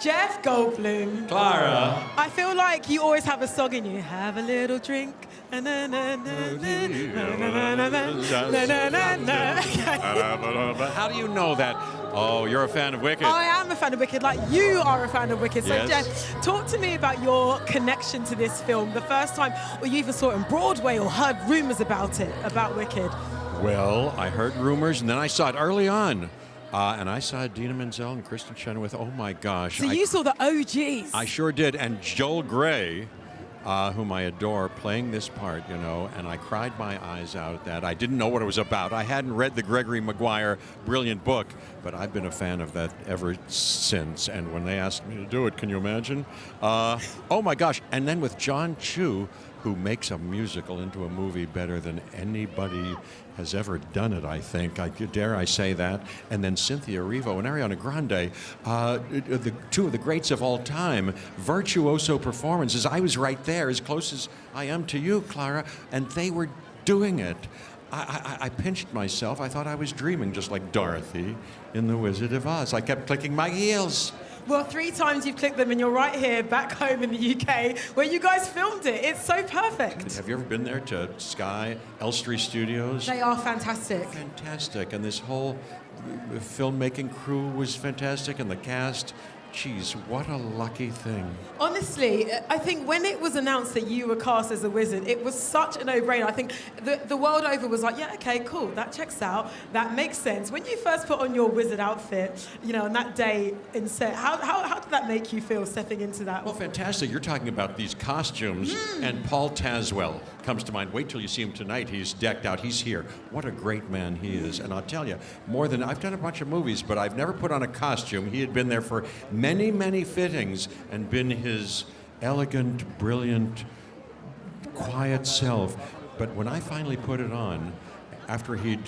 Jeff Goldblum. Clara. I feel like you always have a song in you. Have a little drink. Na, na, na, na, na, na, na, na, na, na, na. How do you know that? Oh, you're a fan of Wicked. I am a fan of Wicked, like you are a fan of Wicked. So, Yes. Jeff, talk to me about your connection to this film. The first time, or you even saw it on Broadway or heard rumors about it, about Wicked. Well, I heard rumors, and then I saw it early on. And I saw Idina Menzel and Kristen Chenoweth. Oh, my gosh. So you saw the OGs. I sure did. And Joel Grey, whom I adore, playing this part, you know, and I cried my eyes out at that. I didn't know what it was about. I hadn't read the Gregory Maguire brilliant book, but I've been a fan of that ever since. And when they asked me to do it, can you imagine? Oh, my gosh. And then with John Chu, who makes a musical into a movie better than anybody has ever done it, I think. Dare I say that? And then Cynthia Erivo and Ariana Grande, the two of the greats of all time, virtuoso performances. I was right there, as close as I am to you, Clara, and they were doing it. I pinched myself. I thought I was dreaming, just like Dorothy in The Wizard of Oz. I kept clicking my heels. Well, 3 times you've clicked them and you're right here back home in the UK where you guys filmed it. It's so perfect. Have you ever been there to Sky Elstree Studios? They are fantastic. Fantastic. And this whole filmmaking crew was fantastic, and the cast. Geez, what a lucky thing. Honestly, I think when it was announced that you were cast as a wizard, it was such a no-brainer. I think the world over was like, yeah, okay, cool, that checks out, that makes sense. When you first put on your wizard outfit, you know, on that day in set, how did that make you feel stepping into that? Well, fantastic. You're talking about these costumes, and Paul Tazwell comes to mind. Wait till you see him tonight. He's decked out. He's here. What a great man he is. And I'll tell you, I've done a bunch of movies, but I've never put on a costume. He had been there for many, many fittings and been his elegant, brilliant, quiet self. But when I finally put it on, after he'd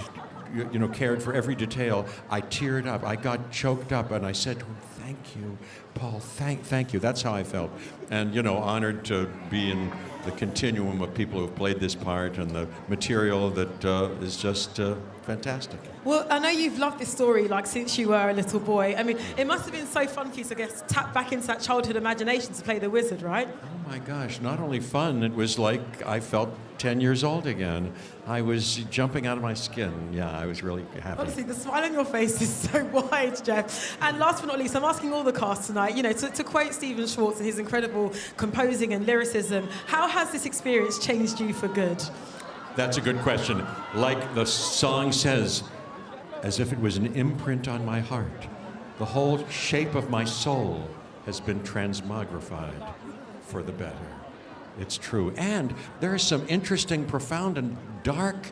cared for every detail, I teared up. I got choked up, and I said to him, "Thank you, Paul. Thank you." That's how I felt, and honored to be in the continuum of people who have played this part and the material that is just fantastic. Well, I know you've loved this story since you were a little boy. I mean, it must have been so fun for you to tap back into that childhood imagination to play the wizard, right? Oh my gosh, not only fun, it was like I felt 10 years old again. I was jumping out of my skin. Yeah, I was really happy. Honestly, the smile on your face is so wide, Jeff. And last but not least, I'm asking all the cast tonight, to quote Stephen Schwartz and his incredible composing and lyricism, how has this experience changed you for good? That's a good question. Like the song says, as if it was an imprint on my heart, the whole shape of my soul has been transmogrified for the better. It's true. And there are some interesting, profound, and dark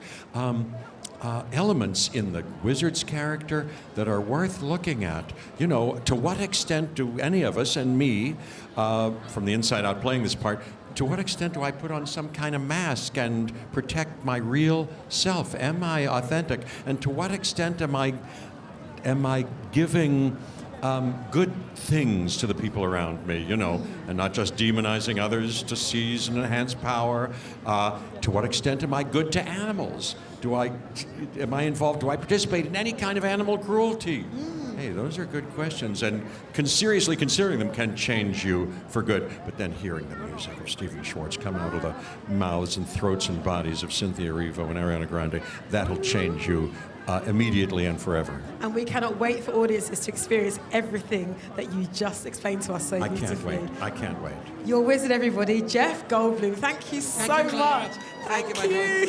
elements in the wizard's character that are worth looking at. To what extent do any of us, and me, from the inside out playing this part, to what extent do I put on some kind of mask and protect my real self? Am I authentic? And to what extent am I giving good things to the people around me, and not just demonizing others to seize and enhance power? To what extent am I good to animals? Am I involved? Do I participate in any kind of animal cruelty? Hey, those are good questions, and seriously considering them can change you for good. But then hearing the music of Stephen Schwartz come out of the mouths and throats and bodies of Cynthia Erivo and Ariana Grande, that'll change you immediately and forever. And we cannot wait for audiences to experience everything that you just explained to us so beautifully. I can't wait. Your wizard, everybody, Jeff Goldblum. Thank you so much. Thank you, my dear.